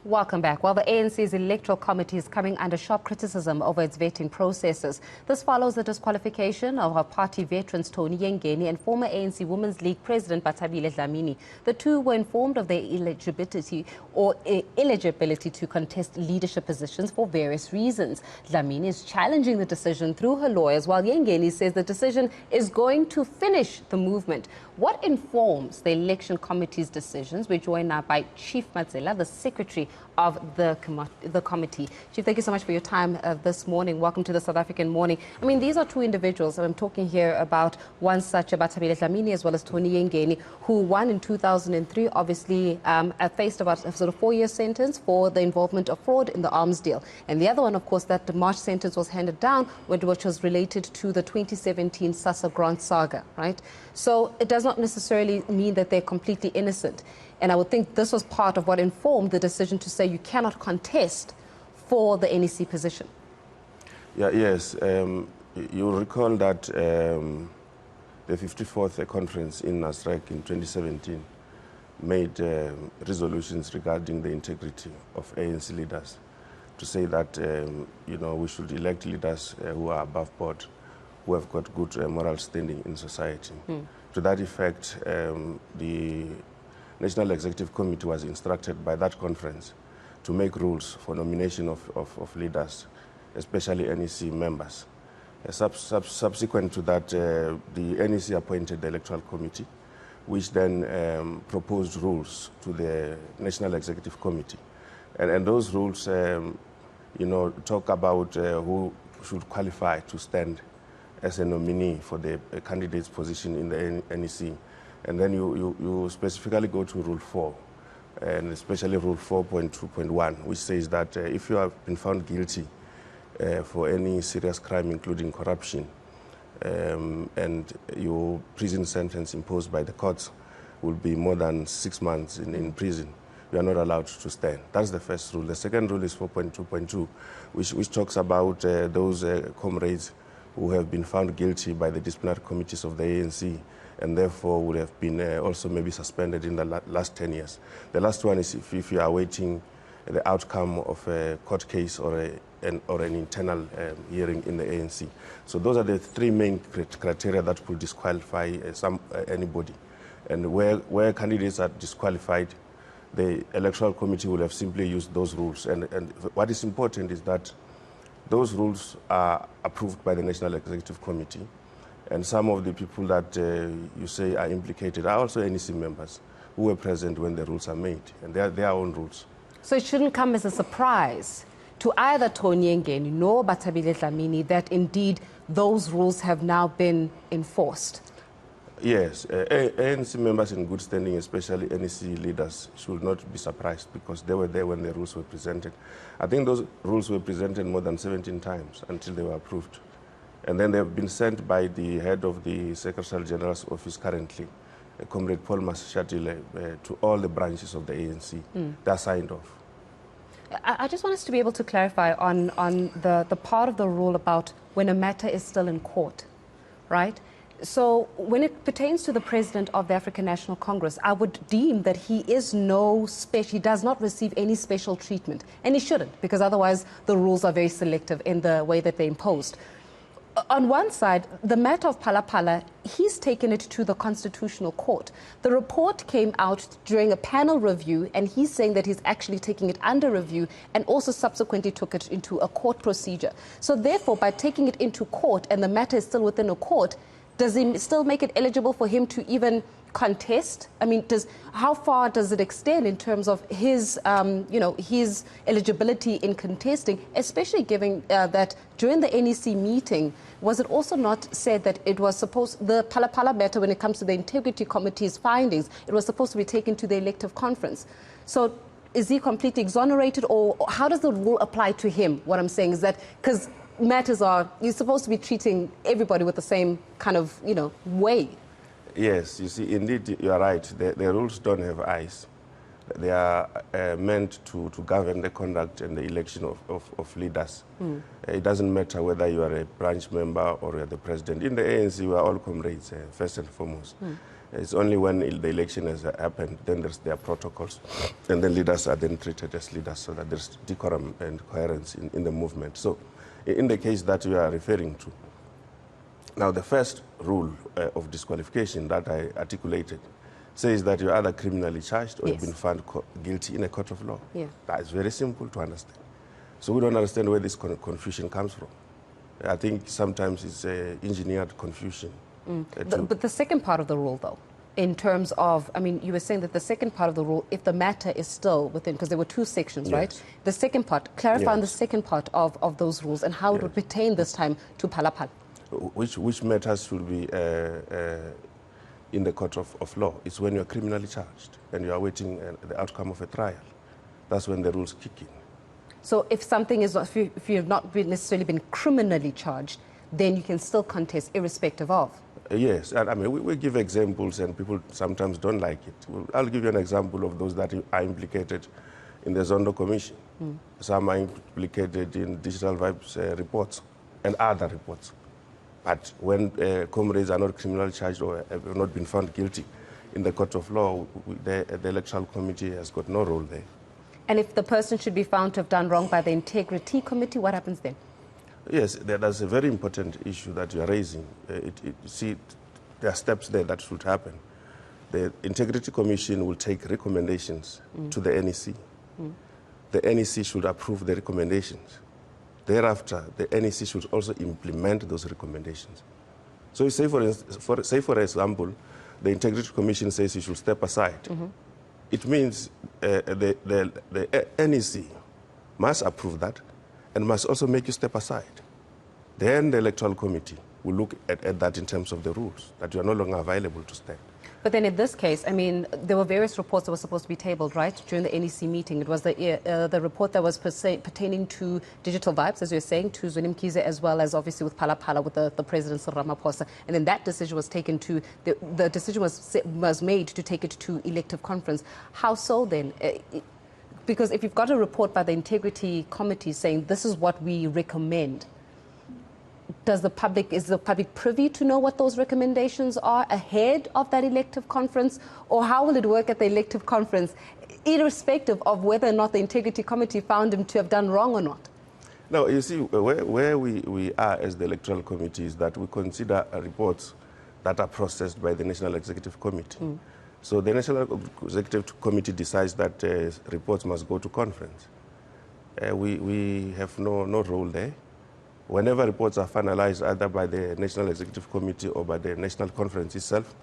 Welcome back. Well, the ANC's Electoral Committee is coming under sharp criticism over its vetting processes. This follows the disqualification of our party veterans Tony Yengeni and former ANC Women's League President Bathabile Dlamini. The two were informed of their illegibility to contest leadership positions for various reasons. Dlamini is challenging the decision through her lawyers, while Yengeni says the decision is going to finish the movement. What informs the Election Committee's decisions? We're joined now by Chief Matsila, the Secretary of the committee. Chief, thank you so much for your time this morning. Welcome to the South African Morning. I mean, these are two individuals. I'm talking here about one such, Bathabile Dlamini, as well as Tony Yengeni, who won in 2003, obviously faced about a sort of 4-year sentence for the involvement of fraud in the arms deal. And the other one, of course, that the March sentence was handed down, which was related to the 2017 SASSA grant saga, right? So it does not necessarily mean that they're completely innocent. And I would think this was part of what informed the decision to say you cannot contest for the NEC position. Yes. You'll recall that the 54th conference in Nasrec in 2017 made resolutions regarding the integrity of ANC leaders to say that we should elect leaders who are above board, who have got good moral standing in society. To that effect, the National Executive Committee was instructed by that conference to make rules for nomination of leaders, especially NEC members. Subsequent to that, the NEC appointed the Electoral Committee, which then proposed rules to the National Executive Committee. And those rules, talk about who should qualify to stand as a nominee for the candidate's position in the NEC. And then you specifically go to Rule 4, and especially Rule 4.2.1, which says that if you have been found guilty for any serious crime, including corruption, and your prison sentence imposed by the courts will be more than 6 months in prison, you are not allowed to stand. That's the first rule. The second rule is 4.2.2, which talks about those comrades who have been found guilty by the disciplinary committees of the ANC and therefore would have been also maybe suspended in the last 10 years. The last one is if you are awaiting the outcome of a court case or an internal hearing in the ANC. So those are the three main criteria that could disqualify anybody. And where candidates are disqualified, the Electoral Committee will have simply used those rules. And what is important is that those rules are approved by the National Executive Committee, and some of the people that you say are implicated are also NEC members who were present when the rules are made, and they are their own rules. So it shouldn't come as a surprise to either Tony Yengeni nor Bathabile Dlamini that indeed those rules have now been enforced. Yes, ANC members in good standing, especially NEC leaders, should not be surprised because they were there when the rules were presented. I think those rules were presented more than 17 times until they were approved. And then they've been sent by the head of the Secretary General's office currently, Comrade Paul Mashatile, to all the branches of the ANC. They're signed off. I just want us to be able to clarify on the part of the rule about when a matter is still in court, right? So when it pertains to the president of the African National Congress, I would deem that he is he does not receive any special treatment. And he shouldn't, because otherwise the rules are very selective in the way that they're imposed. On one side, the matter of Phala, he's taken it to the Constitutional Court. The report came out during a panel review, and he's saying that he's actually taking it under review and also subsequently took it into a court procedure. So therefore, by taking it into court and the matter is still within a court, does he still make it eligible for him to even contest? I mean, how far does it extend in terms of his, his eligibility in contesting, especially given that during the NEC meeting, was it also not said that it was supposed, the Phala matter when it comes to the Integrity Committee's findings, it was supposed to be taken to the elective conference? So is he completely exonerated, or how does the rule apply to him? What I'm saying is that, because matters are, you're supposed to be treating everybody with the same kind of, way. Yes, you see, indeed, you are right. The rules don't have eyes. They are meant to govern the conduct and the election of leaders. It doesn't matter whether you are a branch member or you're the president. In the ANC, we are all comrades, first and foremost. It's only when the election has happened, then there are protocols, and then leaders are then treated as leaders so that there's decorum and coherence in the movement. So in the case that you are referring to, now the first rule of disqualification that I articulated says that you're either criminally charged or yes. you've been found guilty in a court of law. Yeah. That is very simple to understand. So we don't understand where this confusion comes from. I think sometimes it's engineered confusion. But the second part of the rule, though, in terms of, I mean, you were saying that the second part of the rule, if the matter is still within, because there were two sections, yes. right? The second part, clarify on yes. the second part of those rules and how yes. it would pertain this time to Phalaphala. Which matters should be in the court of law. It's when you're criminally charged and you're awaiting the outcome of a trial. That's when the rules kick in. So if something is, if you have not necessarily been criminally charged, then you can still contest irrespective of. Yes, and I mean, we give examples and people sometimes don't like it. I'll give you an example of those that are implicated in the Zondo Commission. Some are implicated in digital vibes reports and other reports. But when comrades are not criminally charged or have not been found guilty in the court of law, the Electoral Committee has got no role there. And if the person should be found to have done wrong by the Integrity Committee, what happens then? Yes, that's a very important issue that you are raising. See, there are steps there that should happen. The Integrity Commission will take recommendations to the NEC. The NEC should approve the recommendations. Thereafter, the NEC should also implement those recommendations. So say for example, the Integrity Commission says you should step aside. It means the NEC must approve that and must also make you step aside. Then the Electoral Committee will look at that in terms of the rules, that you are no longer available to stand. But then in this case, I mean, there were various reports that were supposed to be tabled, right, during the NEC meeting. It was the report that was pertaining to digital vibes, as you're saying, to Zweli Mkhize, as well as obviously with Phalaphala, with the President Cyril Ramaphosa. And then that decision was taken to, the decision was made to take it to elective conference. How so then? Because if you've got a report by the Integrity Committee saying this is what we recommend, is the public privy to know what those recommendations are ahead of that elective conference? Or how will it work at the elective conference, irrespective of whether or not the Integrity Committee found him to have done wrong or not? No, you see, where we are as the Electoral Committee is that we consider reports that are processed by the National Executive Committee. So the National Executive Committee decides that reports must go to conference. We have no role there. Whenever reports are finalized either by the National Executive Committee or by the National Conference itself,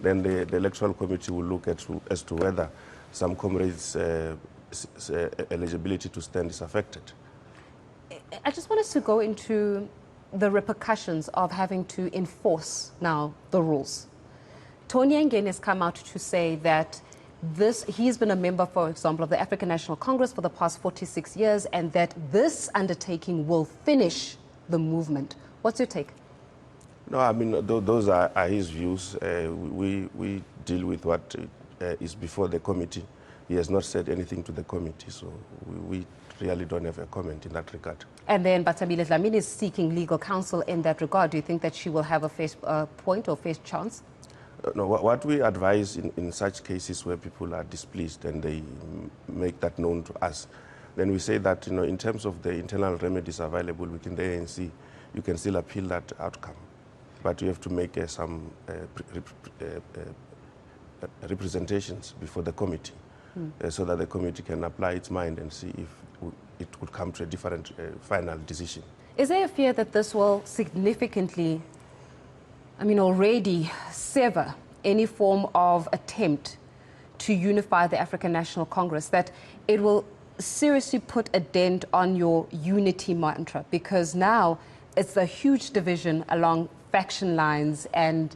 then the Electoral Committee will look as to whether some comrades' eligibility to stand is affected. I just want us to go into the repercussions of having to enforce now the rules. Tony Yengeni has come out to say that he's been a member, for example, of the African National Congress for the past 46 years, and that this undertaking will finish the movement. What's your take? No, I mean, those are his views. We deal with what is before the committee. He has not said anything to the committee, so we really don't have a comment in that regard. And then Bathabile Dlamini is seeking legal counsel in that regard. Do you think that she will have a face point or face chance? No, what we advise in such cases where people are displeased and they make that known to us, then we say that, in terms of the internal remedies available within the ANC, you can still appeal that outcome. But you have to make some representations before the committee so that the committee can apply its mind and see if it would come to a different final decision. Is there a fear that this will significantly, already sever any form of attempt to unify the African National Congress, that it will seriously put a dent on your unity mantra? Because now it's a huge division along faction lines, and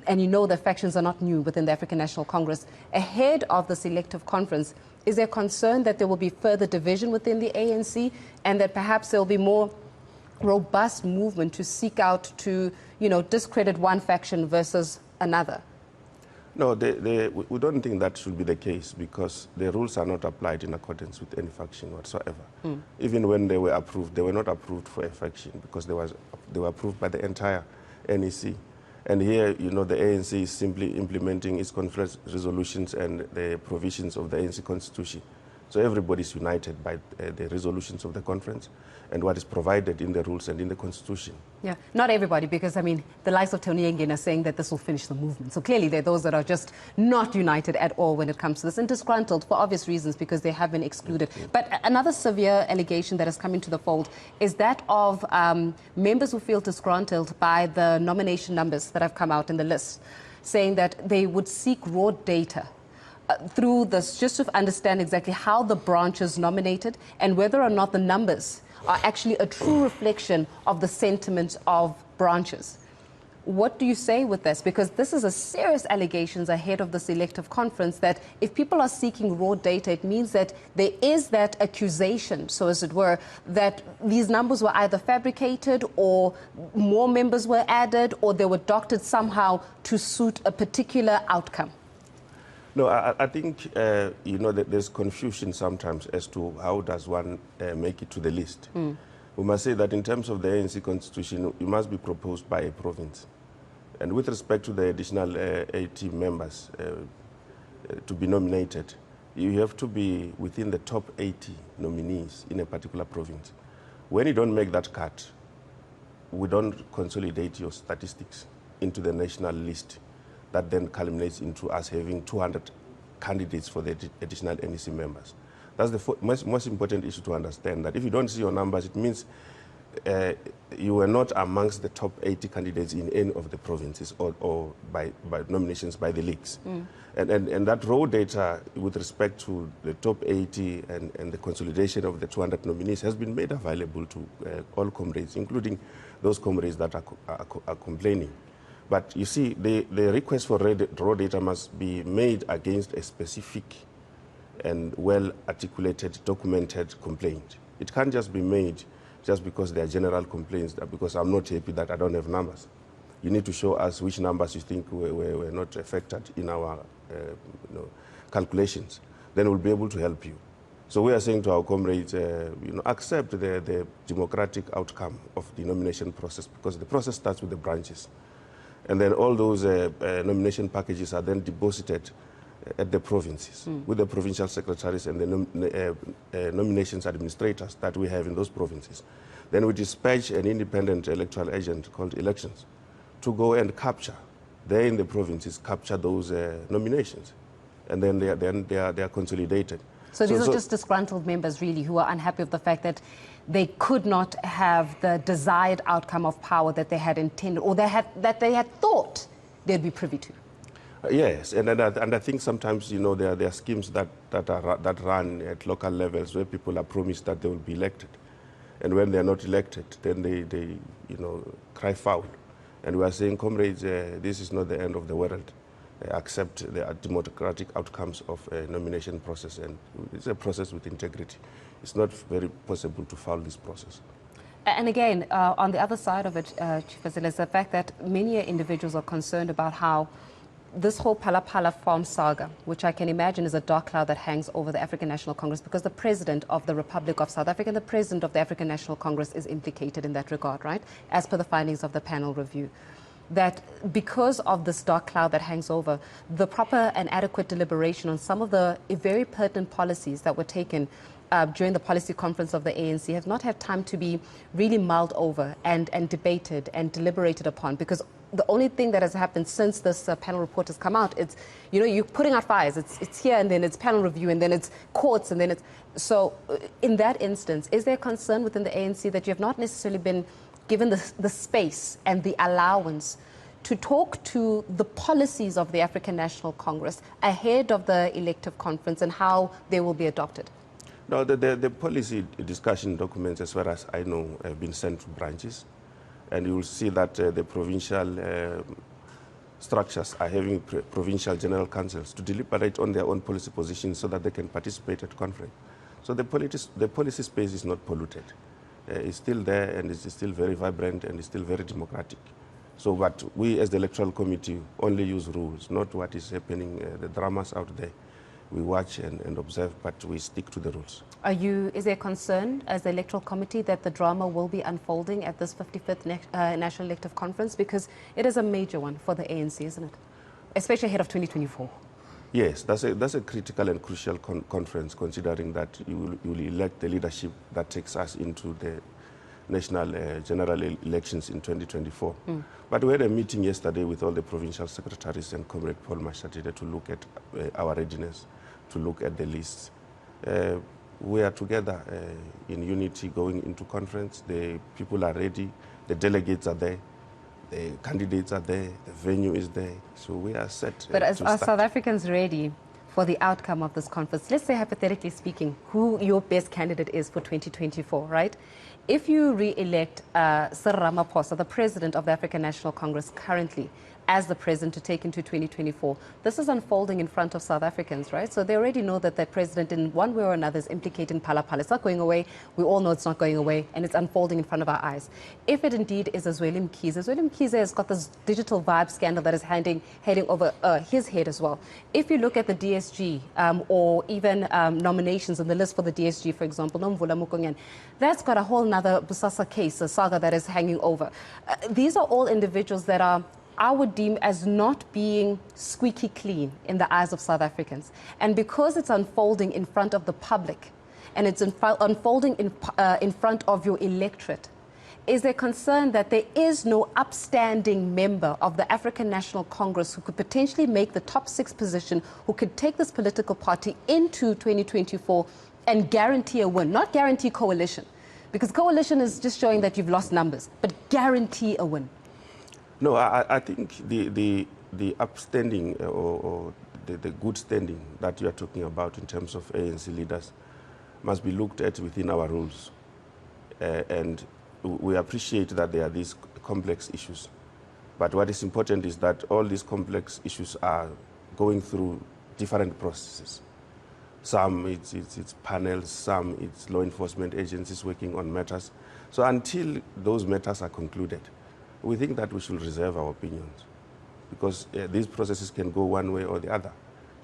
the factions are not new within the African National Congress. Ahead of this elective conference, is there concern that there will be further division within the ANC and that perhaps there will be more robust movement to seek out to, discredit one faction versus another? No, we don't think that should be the case, because the rules are not applied in accordance with any faction whatsoever. Even when they were approved, they were not approved for a faction, because they were approved by the entire NEC. And here, you know, the ANC is simply implementing its conference resolutions and the provisions of the ANC constitution. So everybody is united by the resolutions of the conference and what is provided in the rules and in the constitution. Yeah, not everybody, because, I mean, the likes of Tony Yengeni are saying that this will finish the movement. So clearly there are those that are just not united at all when it comes to this, and disgruntled for obvious reasons because they have been excluded. But another severe allegation that has come into the fold is that of members who feel disgruntled by the nomination numbers that have come out in the list, saying that they would seek raw data through this just to understand exactly how the branches nominated and whether or not the numbers are actually a true reflection of the sentiments of branches. What do you say with this? Because this is a serious allegations ahead of this elective conference that if people are seeking raw data, it means that there is that accusation, so as it were, that these numbers were either fabricated or more members were added or they were doctored somehow to suit a particular outcome. No, I think, you know, that there's confusion sometimes as to how does one make it to the list. We must say that in terms of the ANC constitution, it must be proposed by a province. And with respect to the additional 80 members to be nominated, you have to be within the top 80 nominees in a particular province. When you don't make that cut, we don't consolidate your statistics into the national list. That then culminates into us having 200 candidates for the additional NEC members. That's the most important issue to understand, that if you don't see your numbers, it means you were not amongst the top 80 candidates in any of the provinces or by nominations by the leagues. And that raw data with respect to the top 80 and the consolidation of the 200 nominees has been made available to all comrades, including those comrades that are complaining. But you see, the request for raw data must be made against a specific and well-articulated, documented complaint. It can't just be made just because there are general complaints, that because I'm not happy that I don't have numbers. You need to show us which numbers you think were not affected in our calculations. Then we'll be able to help you. So we are saying to our comrades, accept the democratic outcome of the nomination process, because the process starts with the branches. And then all those nomination packages are then deposited at the provinces with the provincial secretaries and the nominations administrators that we have in those provinces. Then we dispatch an independent electoral agent called Elections to go and capture, there in the provinces, capture those nominations. And then they are consolidated. So these are just disgruntled members, really, who are unhappy with the fact that they could not have the desired outcome of power that they had intended, or that they had thought they'd be privy to. Yes, and I think sometimes, there are schemes that run at local levels where people are promised that they will be elected. And when they are not elected, then they cry foul. And we are saying, comrades, this is not the end of the world. Accept the democratic outcomes of a nomination process, and it's a process with integrity. It's not very possible to foul this process. And again, on the other side of it, Chief Matsila, is the fact that many individuals are concerned about how this whole Phala farm saga, which I can imagine is a dark cloud that hangs over the African National Congress, because the President of the Republic of South Africa and the President of the African National Congress is implicated in that regard, right? As per the findings of the panel review. That because of this dark cloud that hangs over, the proper and adequate deliberation on some of the very pertinent policies that were taken during the policy conference of the ANC have not had time to be really mulled over and debated and deliberated upon, because the only thing that has happened since this panel report has come out, it's, you're putting out fires. It's here, and then it's panel review, and then it's courts, and then it's... So in that instance, is there concern within the ANC that you have not necessarily been given the space and the allowance to talk to the policies of the African National Congress ahead of the elective conference and how they will be adopted? No, the policy discussion documents, as far as I know, have been sent to branches. And you will see that the provincial structures are having provincial general councils to deliberate on their own policy positions so that they can participate at conference. So the policy space is not polluted. It's still there, and it's still very vibrant, and it's still very democratic. So, but we as the Electoral Committee only use rules, not what is happening, the dramas out there. we watch and observe, but we stick to the rules. Is there concern as the Electoral Committee that the drama will be unfolding at this 55th National Elective Conference? Because it is a major one for the ANC, isn't it? Especially ahead of 2024. Yes, that's a critical and crucial conference, considering that you will elect the leadership that takes us into the national general elections in 2024. But we had a meeting yesterday with all the provincial secretaries and Comrade Paul Mashatile to look at our readiness, to look at the lists. We are together in unity going into conference. The people are ready, the delegates are there, the candidates are there, the venue is there, so we are set. But are South Africans ready for the outcome of this conference? Let's say, hypothetically speaking, who your best candidate is for 2024, right? If you re-elect Sir Ramaphosa, the president of the African National Congress currently, as the president to take into 2024, this is unfolding in front of South Africans, right? So they already know that their president in one way or another is implicated in Phala Phala. It's not going away. We all know it's not going away, and it's unfolding in front of our eyes. If it indeed is Zweli Mkhize has got this digital vibe scandal that is heading over his head as well. If you look at the DSG or even nominations on the list for the DSG, for example, Nomvula Mukonyan, that's got a whole nother Busasa case, a saga that is hanging over. These are all individuals that I would deem as not being squeaky clean in the eyes of South Africans. And because it's unfolding in front of the public and it's unfolding in front of your electorate, is there concern that there is no upstanding member of the African National Congress who could potentially make the top 6 position, who could take this political party into 2024 and guarantee a win? Not guarantee coalition, because coalition is just showing that you've lost numbers, but guarantee a win. No, I think the upstanding or the good standing that you are talking about in terms of ANC leaders must be looked at within our rules. And we appreciate that there are these complex issues. But what is important is that all these complex issues are going through different processes. Some it's panels, some it's law enforcement agencies working on matters. So until those matters are concluded, we think that we should reserve our opinions, because these processes can go one way or the other.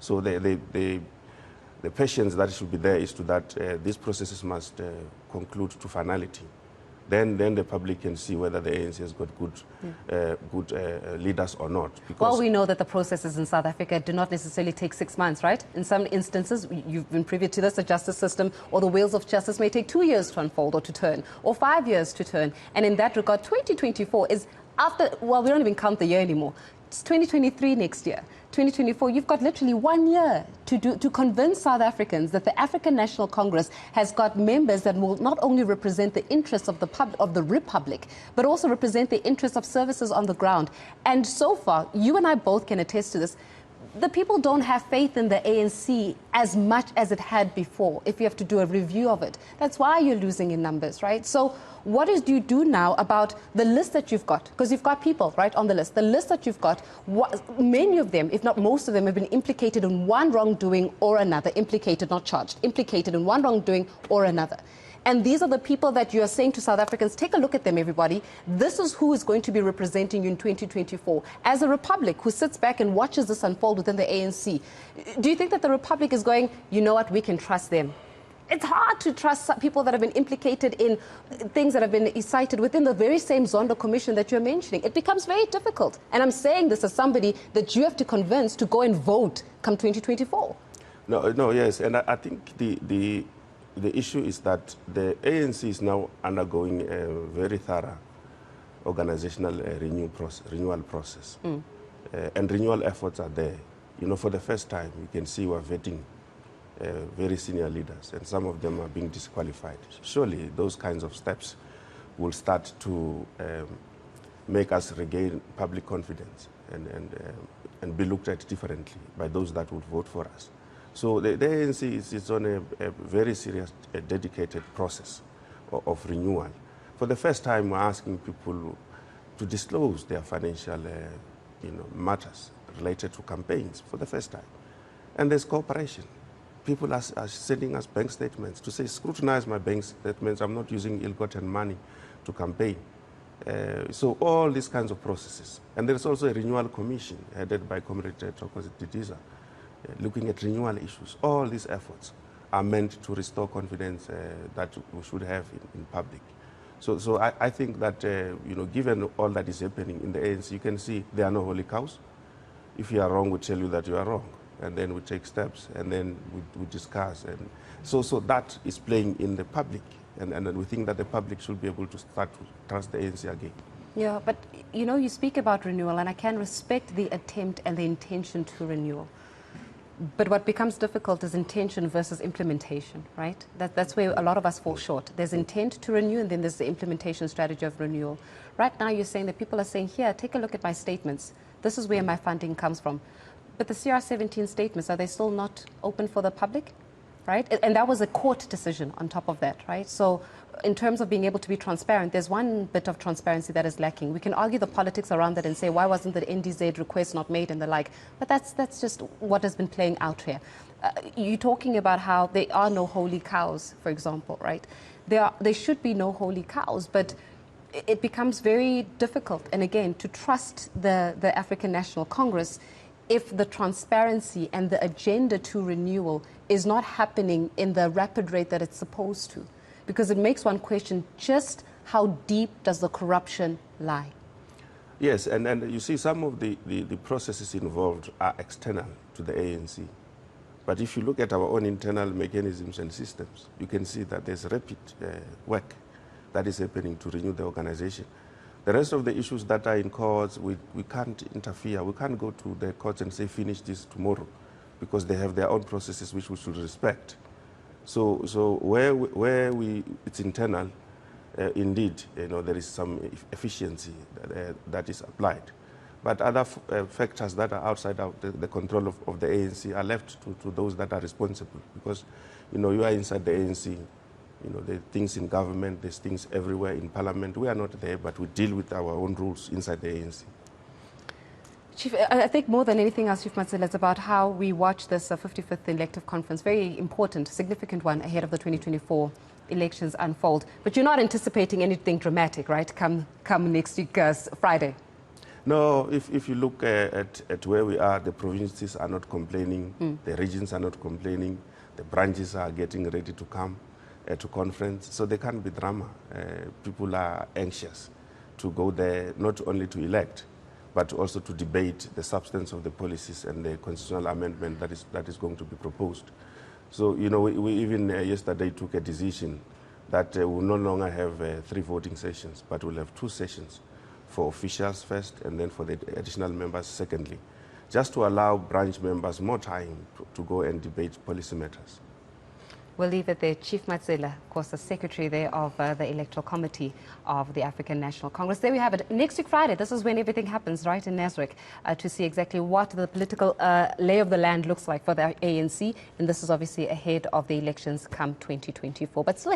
So the patience that should be there is to that these processes must conclude to finality. Then the public can see whether the ANC has got good leaders or not. Because well, we know that the processes in South Africa do not necessarily take 6 months, right? In some instances, you've been privy to this, the justice system or the wheels of justice may take 2 years to unfold or to turn, or 5 years to turn. And in that regard, 2024 is after, well, we don't even count the year anymore. It's 2023 next year. 2024, you've got literally 1 year to convince South Africans that the African National Congress has got members that will not only represent the interests of the Republic, but also represent the interests of services on the ground. And so far, you and I both can attest to this, the people don't have faith in the ANC as much as it had before, if you have to do a review of it. That's why you're losing in numbers, right? So what do you do now about the list that you've got? Because you've got people, right, on the list. The list that you've got, many of them, if not most of them, have been implicated in one wrongdoing or another. Implicated, not charged. Implicated in one wrongdoing or another. And these are the people that you are saying to South Africans, take a look at them, everybody. This is who is going to be representing you in 2024. As a Republic who sits back and watches this unfold within the ANC, do you think that the Republic is going, you know what, we can trust them? It's hard to trust people that have been implicated in things that have been cited within the very same Zondo Commission that you're mentioning. It becomes very difficult. And I'm saying this as somebody that you have to convince to go and vote come 2024. No, yes. And I think the issue is that the ANC is now undergoing a very thorough organizational renewal process. And renewal efforts are there. You know, for the first time, you can see we're vetting very senior leaders, and some of them are being disqualified. Surely those kinds of steps will start to make us regain public confidence and be looked at differently by those that would vote for us. So the ANC is on a very serious, dedicated process of renewal. For the first time, we're asking people to disclose their financial matters related to campaigns for the first time. And there's cooperation. People are sending us bank statements to say, scrutinize my bank statements, I'm not using ill-gotten money to campaign. So all these kinds of processes. And there's also a renewal commission headed by Comrade Thokoza Didiza looking at renewal issues. All these efforts are meant to restore confidence that we should have in public. So I think that, given all that is happening in the ANC, you can see there are no holy cows. If you are wrong, we tell you that you are wrong. And then we take steps, and then we discuss. And so that is playing in the public. And we think that the public should be able to start to trust the ANC again. Yeah, but you speak about renewal, and I can respect the attempt and the intention to renew. But what becomes difficult is intention versus implementation, right? That's where a lot of us fall short. There's intent to renew, and then there's the implementation strategy of renewal. Right now, you're saying that people are saying, here, take a look at my statements. This is where my funding comes from. But the CR17 statements, are they still not open for the public? Right? And that was a court decision on top of that, right? So in terms of being able to be transparent, there's one bit of transparency that is lacking. We can argue the politics around that and say, why wasn't the NDZ request not made and the like? But that's just what has been playing out here. You're talking about how there are no holy cows, for example, right? There should be no holy cows, but it becomes very difficult, and again, to trust the African National Congress if the transparency and the agenda to renewal is not happening in the rapid rate that it's supposed to. Because it makes one question just how deep does the corruption lie? Yes, and you see some of the processes involved are external to the ANC. But if you look at our own internal mechanisms and systems, you can see that there's rapid work that is happening to renew the organization. The rest of the issues that are in courts, we can't interfere. We can't go to the courts and say, finish this tomorrow, because they have their own processes which we should respect. So where it's internal, indeed, there is some efficiency that is applied. But other factors that are outside of the control of the ANC are left to those that are responsible, because, you are inside the ANC. There are things in government, there's things everywhere in parliament. We are not there, but we deal with our own rules inside the ANC. Chief, I think more than anything else, Chief Matsila, it's about how we watch this 55th elective conference, very important, significant one ahead of the 2024 elections unfold. But you're not anticipating anything dramatic, right, come next week, Friday? No, if you look at where we are, the provinces are not complaining, the regions are not complaining, the branches are getting ready to come to conference, so there can't be drama. People are anxious to go there, not only to elect, but also to debate the substance of the policies and the constitutional amendment that is going to be proposed. So, we even yesterday took a decision that we'll no longer have 3 voting sessions, but we'll have 2 sessions for officials first, and then for the additional members secondly, just to allow branch members more time to go and debate policy matters. We'll leave it there. Chief Matsila, of course, the secretary there of the Electoral Committee of the African National Congress. There we have it. Next week, Friday, this is when everything happens, right, in Nasrec, to see exactly what the political lay of the land looks like for the ANC. And this is obviously ahead of the elections come 2024. But still